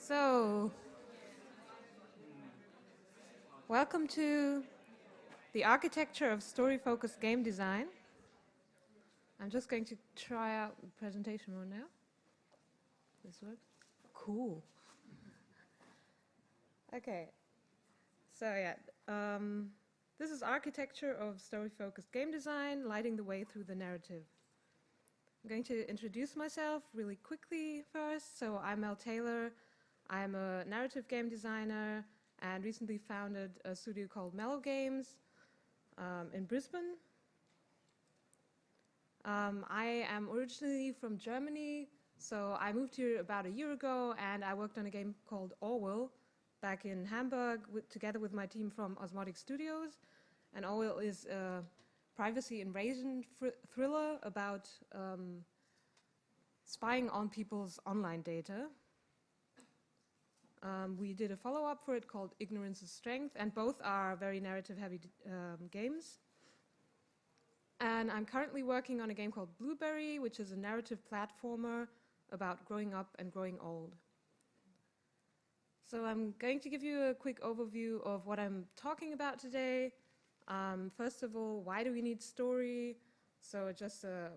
So, welcome to the architecture of story-focused game design. I'm just going to try out the presentation mode now. This works? Cool. Okay. So this is architecture of story-focused game design, lighting the way through the narrative. I'm going to introduce myself really quickly first. So I'm Mel Taylor. I'm a narrative game designer and recently founded a studio called Mellow Games in Brisbane. I am originally from Germany, so I moved here about a year ago, and I worked on a game called Orwell back in Hamburg together with my team from Osmotic Studios. And Orwell is a privacy invasion thriller about spying on people's online data. We did a follow-up for it called Ignorance is Strength, and both are very narrative-heavy games. And I'm currently working on a game called Blueberry, which is a narrative platformer about growing up and growing old. So I'm going to give you a quick overview of what I'm talking about today. First of all, why do we need story? So just a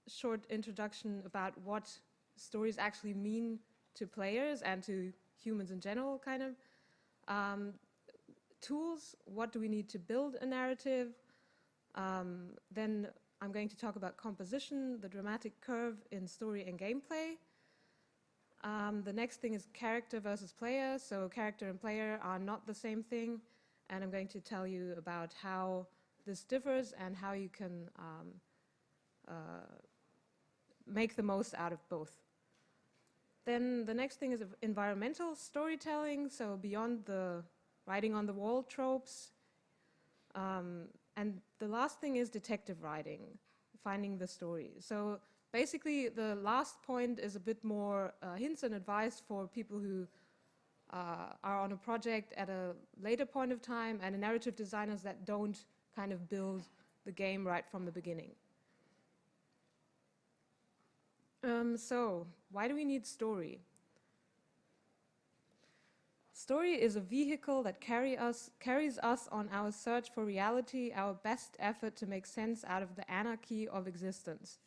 short introduction about what stories actually mean to players and to humans in general, kind of. Tools, what do we need to build a narrative? Then I'm going to talk about composition, the dramatic curve in story and gameplay. The next thing is character versus player. So character and player are not the same thing. And I'm going to tell you about how this differs and how you can make the most out of both. Then the next thing is environmental storytelling, so beyond the writing on the wall tropes. And the last thing is detective writing, finding the story. So basically the last point is a bit more hints and advice for people who are on a project at a later point of time, and narrative designers that don't kind of build the game right from the beginning. So why do we need story? Story is a vehicle that carries us on our search for reality, our best effort to make sense out of the anarchy of existence.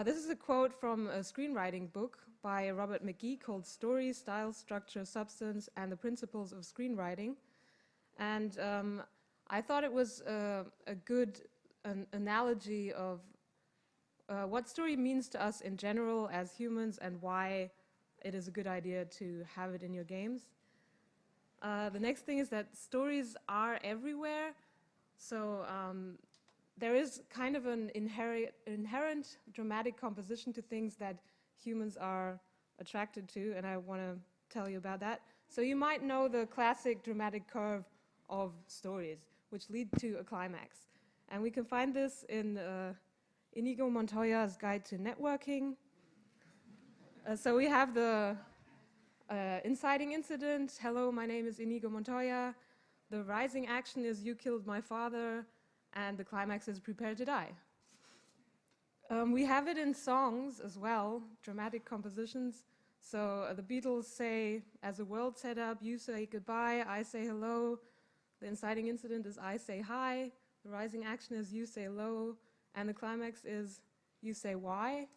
This is a quote from a screenwriting book by Robert McGee called Story, Style, Structure, Substance, and the Principles of Screenwriting. And I thought it was a good analogy of what story means to us in general as humans and why it is a good idea to have it in your games. The next thing is that stories are everywhere. So there is kind of an inherent dramatic composition to things that humans are attracted to, and I want to tell you about that. So you might know the classic dramatic curve of stories, which lead to a climax. And we can find this in Inigo Montoya's Guide to Networking. So we have the inciting incident. Hello, my name is Inigo Montoya. The rising action is you killed my father, and the climax is prepare to die. We have it in songs as well, dramatic compositions. So the Beatles say, as the world set up, you say goodbye, I say hello. The inciting incident is I say hi. The rising action is you say hello. And the climax is you say why.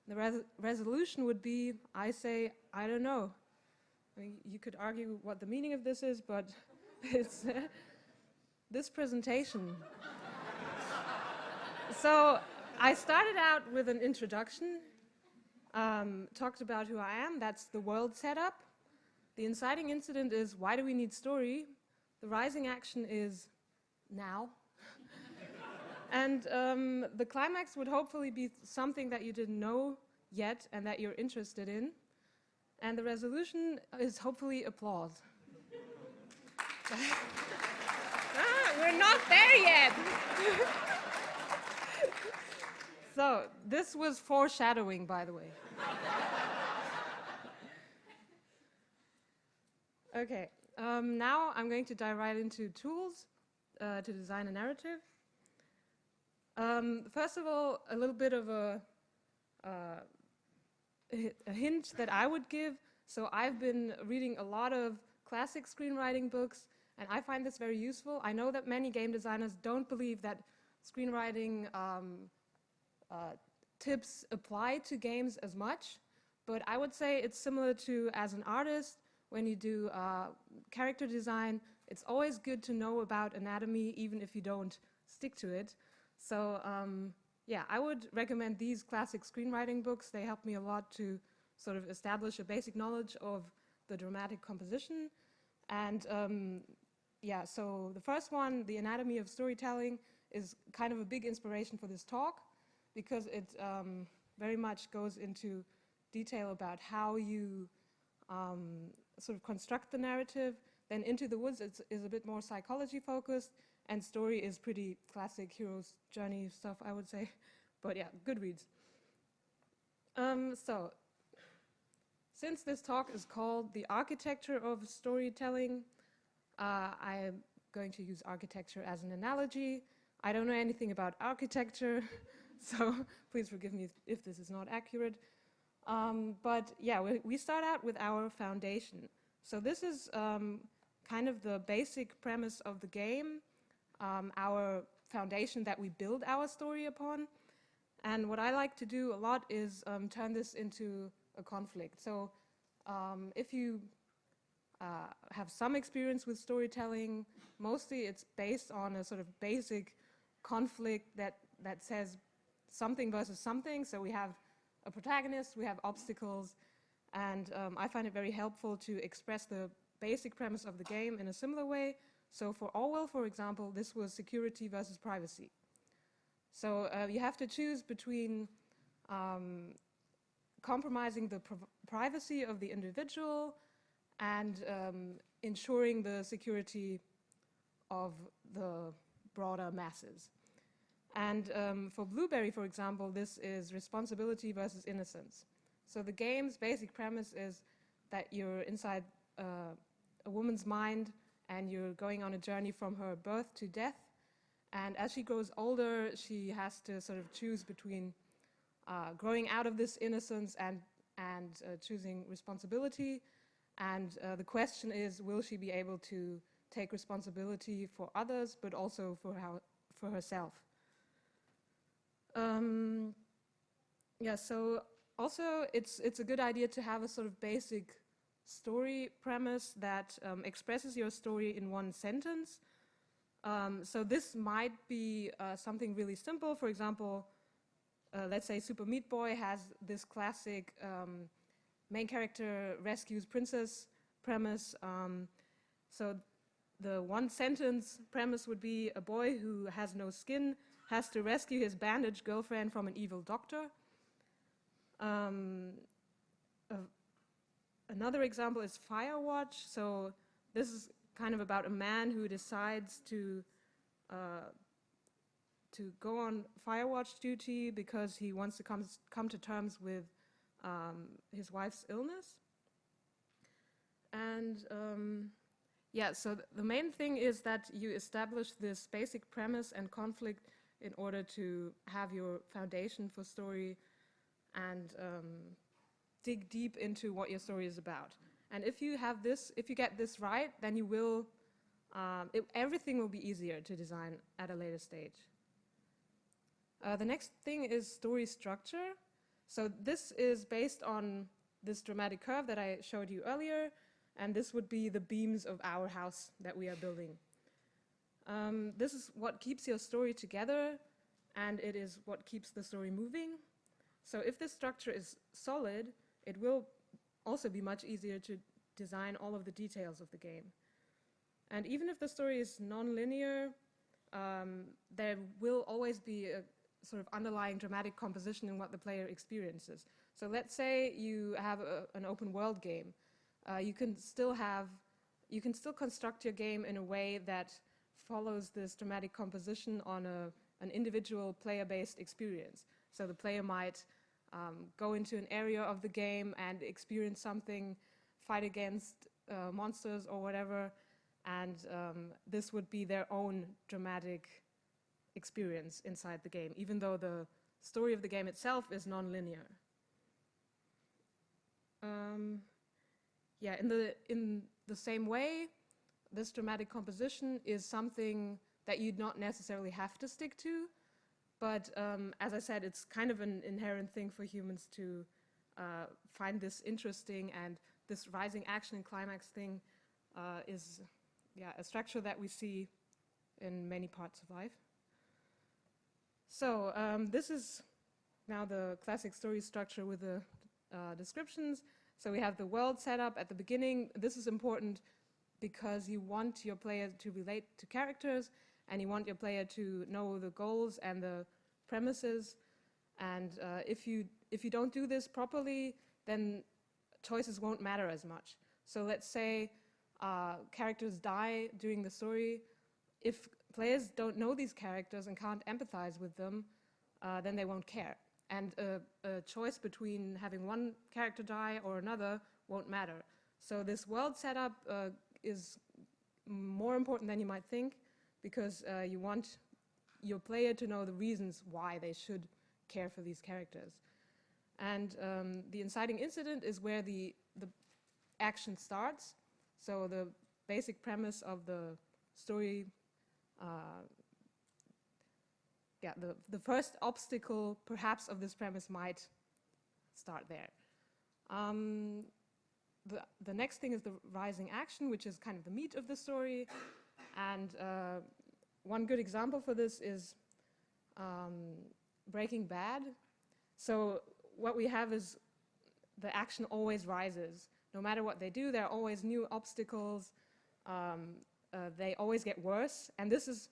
The resolution would be I say I don't know. I mean, you could argue what the meaning of this is, but it's this presentation. So I started out with an introduction, talked about who I am. That's the world setup. The inciting incident is why do we need story? The rising action is now. And the climax would hopefully be something that you didn't know yet and that you're interested in. And the resolution is hopefully applause. We're not there yet. So this was foreshadowing, by the way. Okay, now I'm going to dive right into tools to design a narrative. First of all, a little bit of a hint that I would give. So I've been reading a lot of classic screenwriting books, and I find this very useful. I know that many game designers don't believe that screenwriting tips apply to games as much, but I would say it's similar to as an artist, when you do character design, it's always good to know about anatomy, even if you don't stick to it. So yeah, I would recommend these classic screenwriting books. They help me a lot to sort of establish a basic knowledge of the dramatic composition. And yeah, so the first one, The Anatomy of Storytelling, is kind of a big inspiration for this talk, because it very much goes into detail about how you sort of construct the narrative. Then Into the Woods is a bit more psychology focused, and Story is pretty classic hero's journey stuff, I would say. But yeah, good reads. So, since this talk is called The Architecture of Storytelling, I am going to use architecture as an analogy. I don't know anything about architecture, so please forgive me if this is not accurate. But yeah, we start out with our foundation. So this is kind of the basic premise of the game, our foundation that we build our story upon. And what I like to do a lot is turn this into a conflict. So if you have some experience with storytelling, mostly it's based on a sort of basic conflict that says something versus something. So we have a protagonist, we have obstacles, and I find it very helpful to express the basic premise of the game in a similar way. So for Orwell, for example, this was security versus privacy. So you have to choose between compromising the privacy of the individual and ensuring the security of the broader masses. And for Blueberry, for example, this is responsibility versus innocence. So the game's basic premise is that you're inside a woman's mind and you're going on a journey from her birth to death. And as she grows older, she has to sort of choose between growing out of this innocence and choosing responsibility. And the question is, will she be able to take responsibility for others, but also for herself? Yeah, so also it's a good idea to have a sort of basic story premise that expresses your story in one sentence. So this might be something really simple. For example, let's say Super Meat Boy has this classic main character rescues princess premise. So the one sentence premise would be a boy who has no skin has to rescue his bandaged girlfriend from an evil doctor. Another example is Firewatch. So this is kind of about a man who decides to go on Firewatch duty because he wants to come to terms with his wife's illness. And yeah, so the main thing is that you establish this basic premise and conflict in order to have your foundation for story and dig deep into what your story is about. And if you have this, if you get this right, then you will, everything will be easier to design at a later stage. The next thing is story structure. So this is based on this dramatic curve that I showed you earlier, and this would be the beams of our house that we are building. This is what keeps your story together, and it is what keeps the story moving. So if this structure is solid, it will also be much easier to design all of the details of the game. And even if the story is non-linear, there will always be a sort of underlying dramatic composition in what the player experiences. So let's say you have an open world game. You can still construct your game in a way that follows this dramatic composition on an individual player-based experience. So the player might go into an area of the game and experience something, fight against monsters or whatever, and this would be their own dramatic experience inside the game, even though the story of the game itself is non-linear. yeah, in the same way, this dramatic composition is something that you'd not necessarily have to stick to, but as I said, it's kind of an inherent thing for humans to find this interesting, and this rising action and climax thing is, yeah, a structure that we see in many parts of life. So this is now the classic story structure with the descriptions. So we have the world set up at the beginning. This is important because you want your player to relate to characters, and you want your player to know the goals and the premises. And if you don't do this properly, then choices won't matter as much. So let's say characters die during the story. If players don't know these characters and can't empathize with them, then they won't care. And a choice between having one character die or another won't matter. So this world setup is more important than you might think, because you want your player to know the reasons why they should care for these characters. And the inciting incident is where the action starts. So the basic premise of the story, the first obstacle perhaps of this premise might start there. The next thing is the rising action, which is kind of the meat of the story. And one good example for this is Breaking Bad. So what we have is the action always rises. No matter what they do, there are always new obstacles. They always get worse. And this is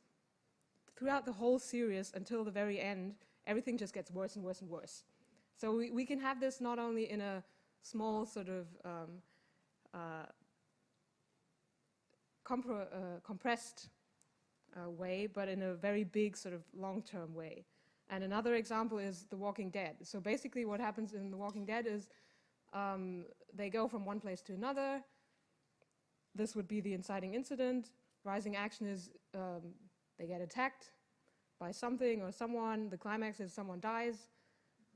throughout the whole series until the very end. Everything just gets worse and worse and worse. So we can have this not only in a small sort of compressed way, but in a very big sort of long-term way. And another example is The Walking Dead. So basically what happens in The Walking Dead is they go from one place to another. This would be the inciting incident. Rising action is they get attacked by something or someone. The climax is someone dies.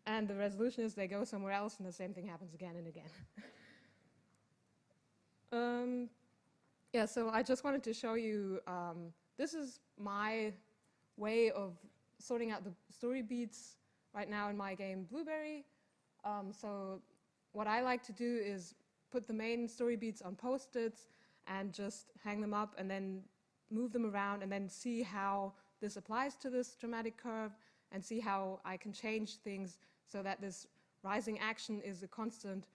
And the resolution is they go somewhere else and the same thing happens again and again. Yeah, so I just wanted to show you, this is my way of sorting out the story beats right now in my game Blueberry. So what I like to do is put the main story beats on post-its and just hang them up and then move them around and then see how this applies to this dramatic curve and see how I can change things so that this rising action is a constant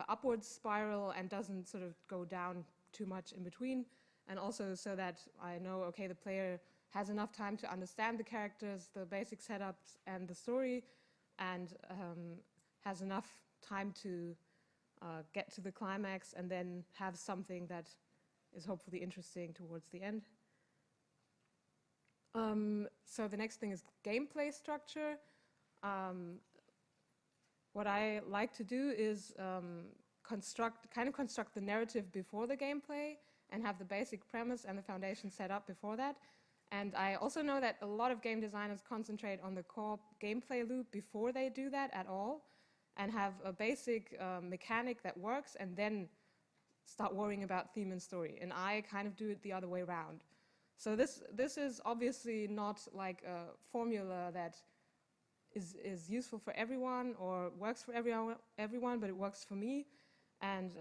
upward spiral and doesn't sort of go down too much in between, and also so that I know, okay, the player has enough time to understand the characters, the basic setups, and the story, and has enough time to get to the climax and then have something that is hopefully interesting towards the end. So the next thing is gameplay structure. What I like to do is construct the narrative before the gameplay and have the basic premise and the foundation set up before that. And I also know that a lot of game designers concentrate on the core gameplay loop before they do that at all and have a basic mechanic that works and then start worrying about theme and story. And I kind of do it the other way around. So this is obviously not like a formula that is useful for everyone or works for everyone, but it works for me. And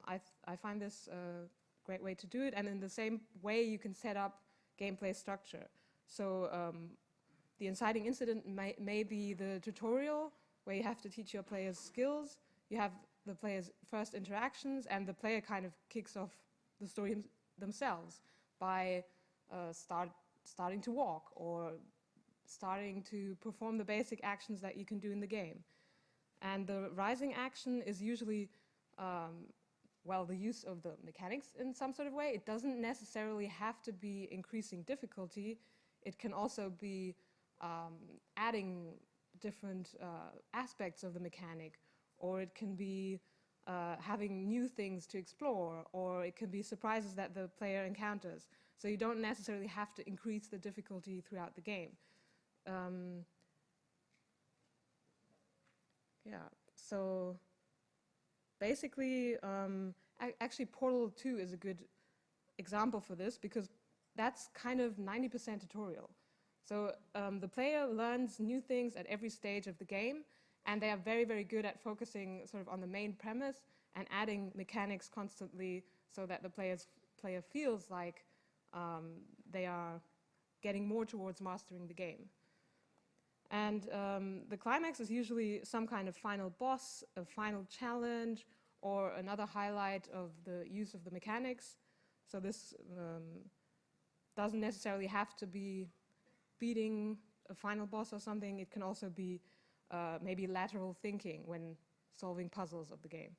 I find this a great way to do it. And in the same way, you can set up gameplay structure. So the inciting incident may be the tutorial, where you have to teach your players skills. You have the players' first interactions, and the player kind of kicks off the story themselves by starting to walk or starting to perform the basic actions that you can do in the game. And the rising action is usually the use of the mechanics in some sort of way. It doesn't necessarily have to be increasing difficulty. It can also be adding different aspects of the mechanic, or it can be having new things to explore, or it can be surprises that the player encounters. So you don't necessarily have to increase the difficulty throughout the game. So basically, actually Portal 2 is a good example for this, because that's kind of 90% tutorial. So the player learns new things at every stage of the game, and they are very, very good at focusing sort of on the main premise and adding mechanics constantly so that the player feels like they are getting more towards mastering the game. And the climax is usually some kind of final boss, a final challenge, or another highlight of the use of the mechanics. So this doesn't necessarily have to be beating a final boss or something. It can also be maybe lateral thinking when solving puzzles of the game.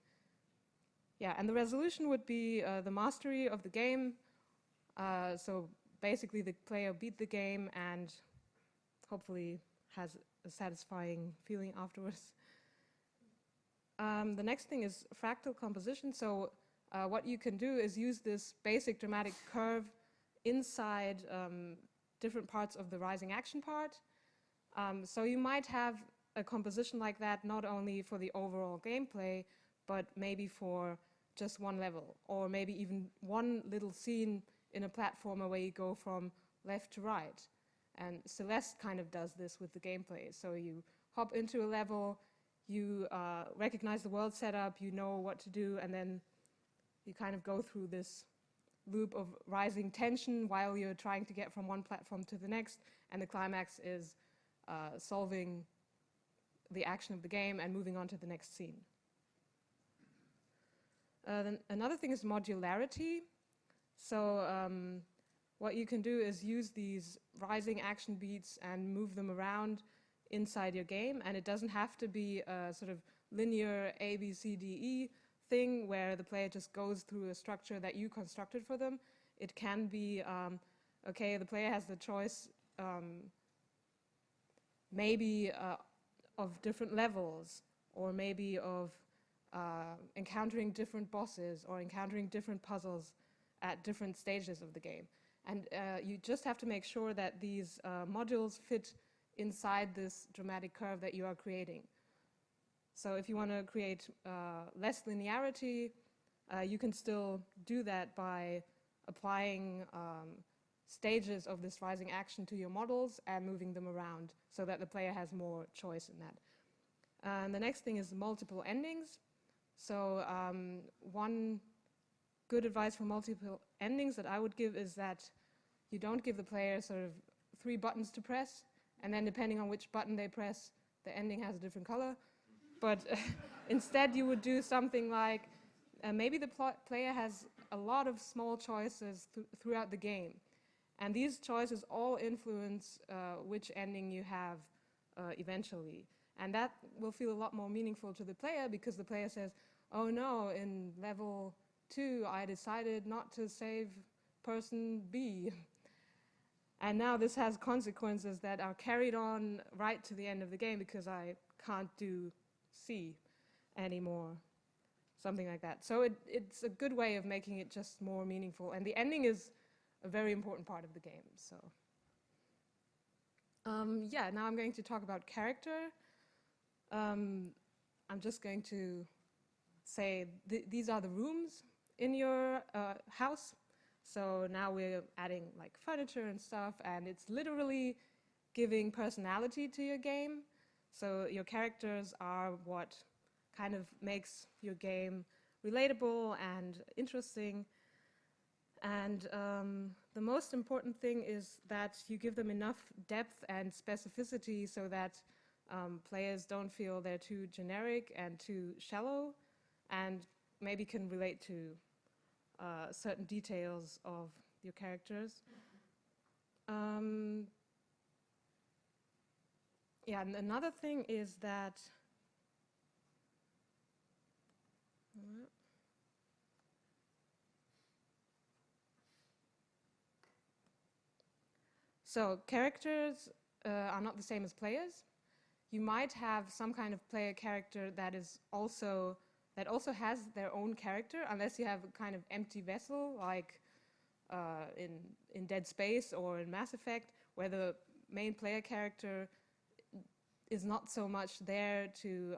Yeah, and the resolution would be the mastery of the game. So basically the player beat the game and hopefully has a satisfying feeling afterwards. The next thing is fractal composition. So what you can do is use this basic dramatic curve inside different parts of the rising action part. So you might have a composition like that not only for the overall gameplay, but maybe for just one level, or maybe even one little scene in a platformer where you go from left to right. And Celeste kind of does this with the gameplay. So you hop into a level, you recognize the world setup, you know what to do, and then you kind of go through this loop of rising tension while you're trying to get from one platform to the next, and the climax is solving the action of the game and moving on to the next scene. Then another thing is modularity. So what you can do is use these rising action beats and move them around inside your game, and it doesn't have to be a sort of linear A, B, C, D, E thing where the player just goes through a structure that you constructed for them. It can be, okay, the player has the choice maybe of different levels, or maybe of encountering different bosses or encountering different puzzles at different stages of the game. And you just have to make sure that these modules fit inside this dramatic curve that you are creating. So if you want to create less linearity, you can still do that by applying stages of this rising action to your models and moving them around so that the player has more choice in that. And the next thing is multiple endings. So one good advice for multiple endings that I would give is that you don't give the player sort of 3 buttons to press, and then depending on which button they press, the ending has a different color. But instead you would do something like, maybe the player has a lot of small choices throughout the game. And these choices all influence which ending you have eventually. And that will feel a lot more meaningful to the player, because the player says, oh no, in level 2 I decided not to save person B. And now this has consequences that are carried on right to the end of the game because I can't do C anymore. Something like that. So it's a good way of making it just more meaningful. And the ending is a very important part of the game. So yeah, now I'm going to talk about character. I'm just going to say these are the rooms in your house. So now we're adding like furniture and stuff, and it's literally giving personality to your game. So your characters are what kind of makes your game relatable and interesting. And the most important thing is that you give them enough depth and specificity so that players don't feel they're too generic and too shallow, and maybe can relate to certain details of your characters. Yeah, and another thing is that so characters are not the same as players. You might have some kind of player character that also has their own character, unless you have a kind of empty vessel, like in Dead Space or in Mass Effect, where the main player character is not so much there to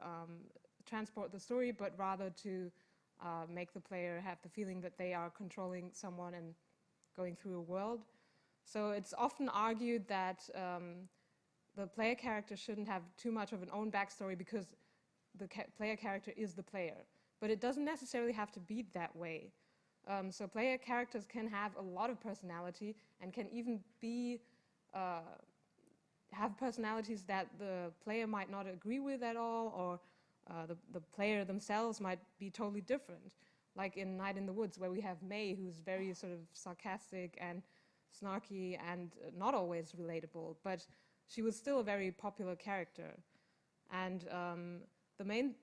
transport the story, but rather to make the player have the feeling that they are controlling someone and going through a world. So it's often argued that the player character shouldn't have too much of an own backstory because the player character is the player. But it doesn't necessarily have to be that way. So player characters can have a lot of personality and can even be have personalities that the player might not agree with at all, or the player themselves might be totally different. Like in Night in the Woods, where we have May, who's very sort of sarcastic and snarky and not always relatable, but she was still a very popular character. And the main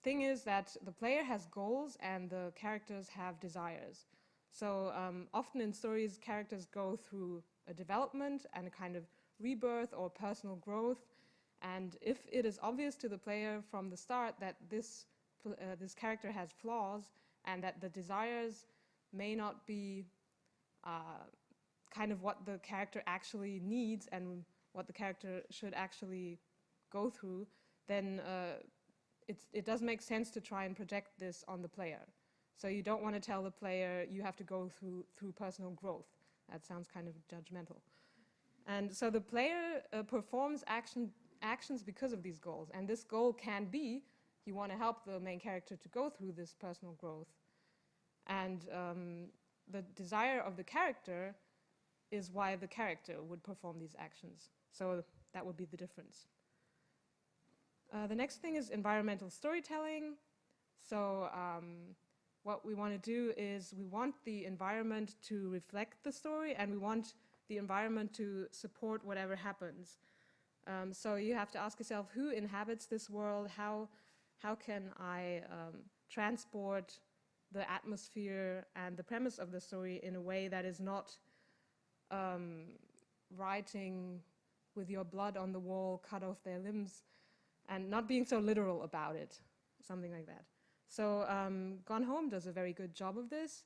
thing is that the player has goals and the characters have desires. So often in stories, characters go through a development and a kind of rebirth or personal growth. And if it is obvious to the player from the start that this character has flaws and that the desires may not be kind of what the character actually needs and what the character should actually go through, then it does make sense to try and project this on the player. So you don't want to tell the player you have to go through personal growth. That sounds kind of judgmental. And so the player performs actions because of these goals. And this goal can be you want to help the main character to go through this personal growth. And the desire of the character is why the character would perform these actions. So that would be the difference. The next thing is environmental storytelling. So what we want to do is we want the environment to reflect the story, and we want the environment to support whatever happens. So you have to ask yourself, who inhabits this world? How can I transport the atmosphere and the premise of the story in a way that is not writing with your blood on the wall, cut off their limbs, and not being so literal about it, something like that. So Gone Home does a very good job of this.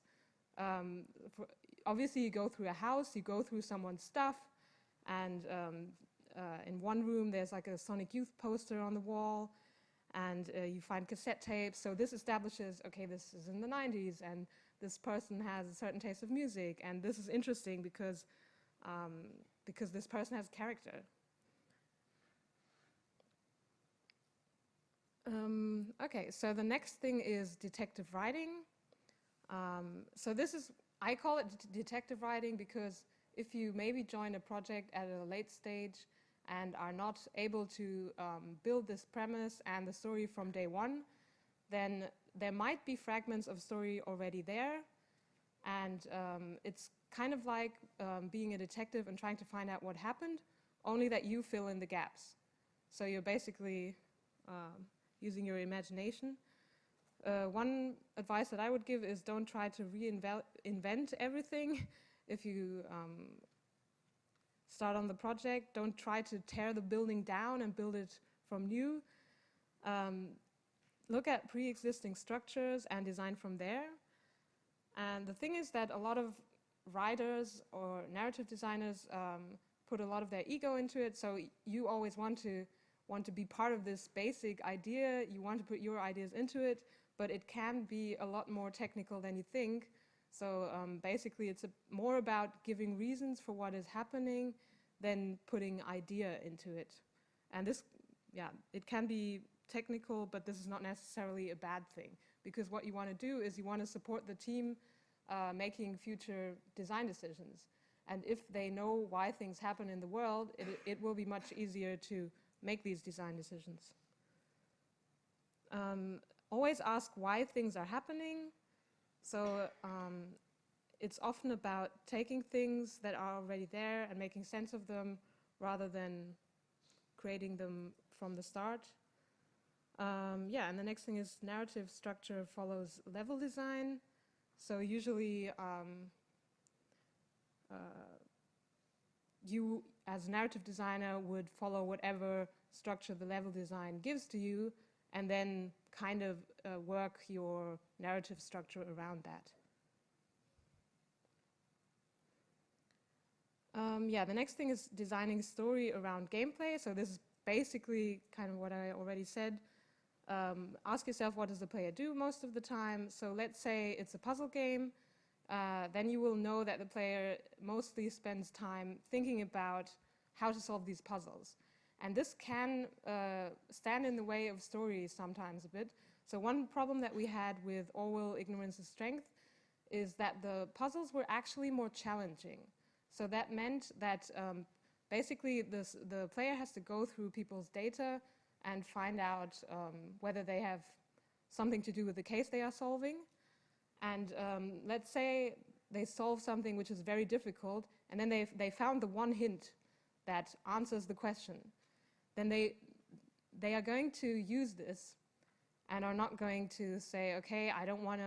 Obviously, you go through a house, you go through someone's stuff, and in one room there's like a Sonic Youth poster on the wall, and you find cassette tapes. So this establishes, okay, this is in the 90s, and this person has a certain taste of music, and this is interesting because this person has character. Okay, so the next thing is detective writing. So this is, I call it detective writing because if you maybe join a project at a late stage and are not able to build this premise and the story from day one, then there might be fragments of story already there, and it's kind of like being a detective and trying to find out what happened, only that you fill in the gaps. So you're basically using your imagination. One advice that I would give is don't try to invent everything. If you start on the project, don't try to tear the building down and build it from new. Look at pre-existing structures and design from there. And the thing is that a lot of writers or narrative designers put a lot of their ego into it, so you always want to be part of this basic idea, you want to put your ideas into it, but it can be a lot more technical than you think. So basically it's more about giving reasons for what is happening than putting idea into it. And this, yeah, it can be technical, but this is not necessarily a bad thing, because what you want to do is you want to support the team making future design decisions. And if they know why things happen in the world, it will be much easier to make these design decisions. Always ask why things are happening. So it's often about taking things that are already there and making sense of them rather than creating them from the start. Yeah, and the next thing is narrative structure follows level design. So usually you as a narrative designer would follow whatever structure the level design gives to you and then kind of work your narrative structure around that. Yeah, the next thing is designing story around gameplay. So this is basically kind of what I already said. ask yourself, what does the player do most of the time? So let's say it's a puzzle game. Then you will know that the player mostly spends time thinking about how to solve these puzzles. And this can stand in the way of stories sometimes a bit. So one problem that we had with Orwell, Ignorance is Strength, is that the puzzles were actually more challenging. So that meant that basically the player has to go through people's data and find out whether they have something to do with the case they are solving. And let's say they solve something which is very difficult, and then they found the one hint that answers the question. Then they are going to use this and are not going to say, okay, I don't want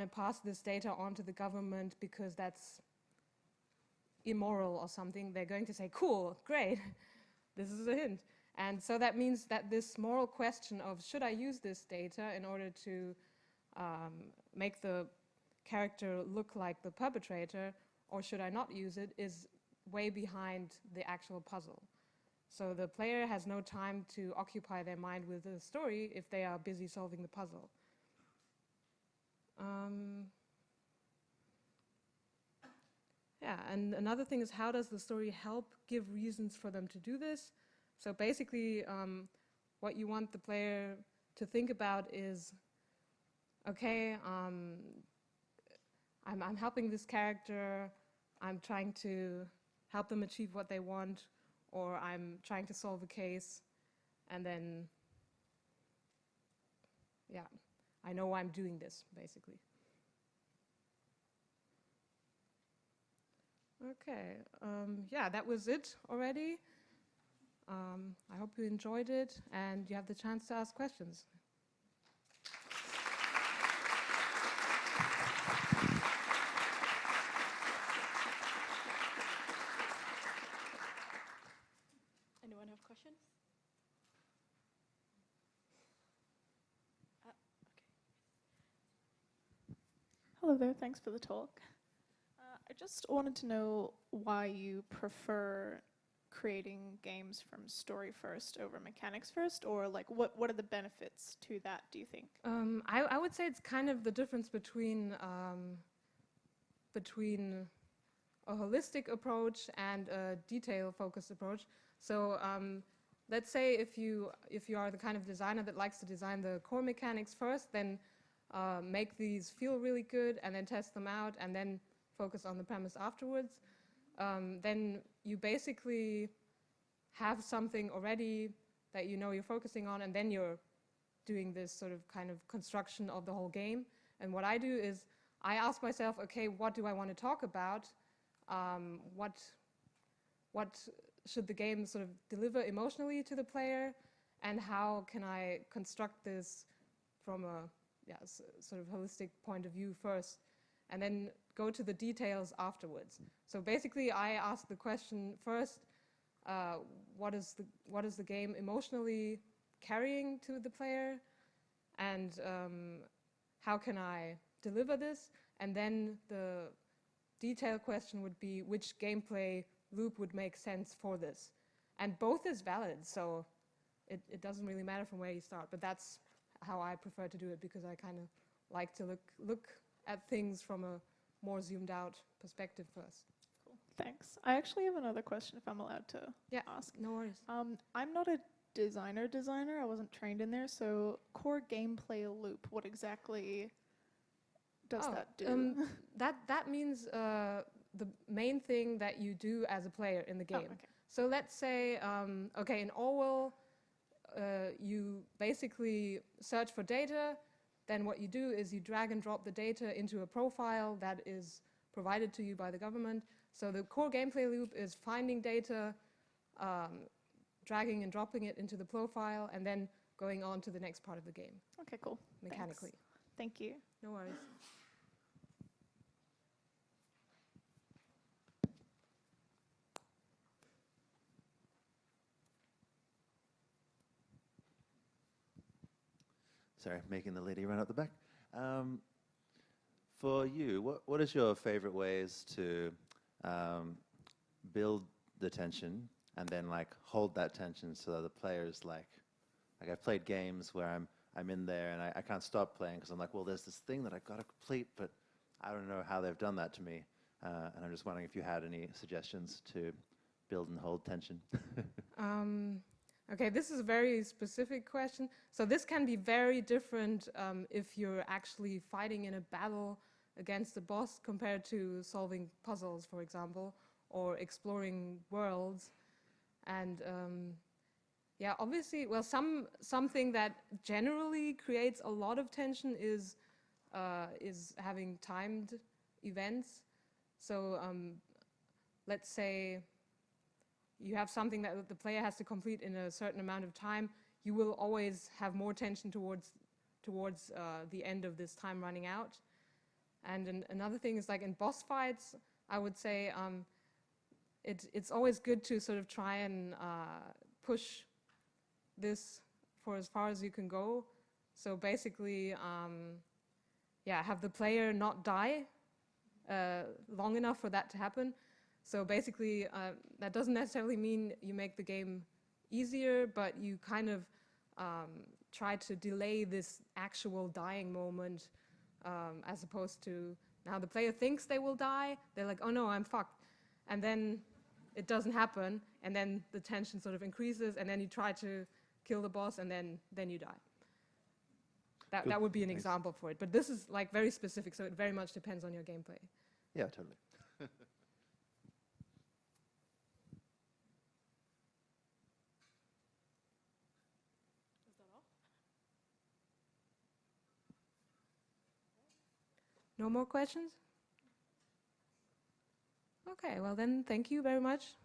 to pass this data on to the government because that's immoral or something. They're going to say, cool, great, this is a hint. And so that means that this moral question of should I use this data in order to make the character look like the perpetrator, or should I not use it, is way behind the actual puzzle. So the player has no time to occupy their mind with the story if they are busy solving the puzzle. Yeah, and another thing is, how does the story help give reasons for them to do this? So basically, what you want the player to think about is, okay, I'm helping this character, I'm trying to help them achieve what they want, or I'm trying to solve a case, and then, yeah, I know I'm doing this, basically. Okay, yeah, that was it already. I hope you enjoyed it, and you have the chance to ask questions. Anyone have questions? Okay. Hello there, thanks for the talk. I just wanted to know why you prefer creating games from story first over mechanics first, or like what are the benefits to that, do you think? I would say it's kind of the difference between a holistic approach and a detail-focused approach. So let's say if you are the kind of designer that likes to design the core mechanics first, then make these feel really good and then test them out and then focus on the premise afterwards. Then you basically have something already that you know you're focusing on, and then you're doing this sort of kind of construction of the whole game. And what I do is I ask myself, okay, what do I want to talk about? What should the game sort of deliver emotionally to the player, and how can I construct this from a sort of holistic point of view first, and then go to the details afterwards. So basically, I ask the question first: what is the game emotionally carrying to the player, and how can I deliver this? And then the detail question would be, which gameplay loop would make sense for this? And both is valid, so it doesn't really matter from where you start. But that's how I prefer to do it, because I kind of like to look at things from a more zoomed out perspective first. Cool, thanks. I actually have another question if I'm allowed to ask. No worries. I'm not a designer. I wasn't trained in there, so core gameplay loop, what exactly does that do? That means the main thing that you do as a player in the game. Oh, okay. So let's say, okay, in Orwell, you basically search for data. Then what you do is you drag and drop the data into a profile that is provided to you by the government. So the core gameplay loop is finding data, dragging and dropping it into the profile, and then going on to the next part of the game. Okay, cool. Mechanically. Thanks. Thank you. No worries. Sorry, making the lady run up the back. For you, what is your favorite ways to build the tension and then like hold that tension so that the players like Like I've played games where I'm in there and I can't stop playing because I'm like, well, there's this thing that I've got to complete, but I don't know how they've done that to me. And I'm just wondering if you had any suggestions to build and hold tension. Okay, this is a very specific question. So this can be very different if you're actually fighting in a battle against the boss compared to solving puzzles, for example, or exploring worlds. And yeah, obviously, well, something that generally creates a lot of tension is having timed events. So let's say you have something that the player has to complete in a certain amount of time, you will always have more tension towards the end of this time running out. And another thing is, like in boss fights, I would say it's always good to sort of try and push this for as far as you can go. So basically, yeah, have the player not die long enough for that to happen. So basically, that doesn't necessarily mean you make the game easier, but you kind of try to delay this actual dying moment, as opposed to now the player thinks they will die, they're like, oh no, I'm fucked. And then it doesn't happen, and then the tension sort of increases, and then you try to kill the boss, and then you die. That would be an example for it. But this is like very specific, so it very much depends on your gameplay. Yeah, totally. Is that all? No more questions? Okay, well then, thank you very much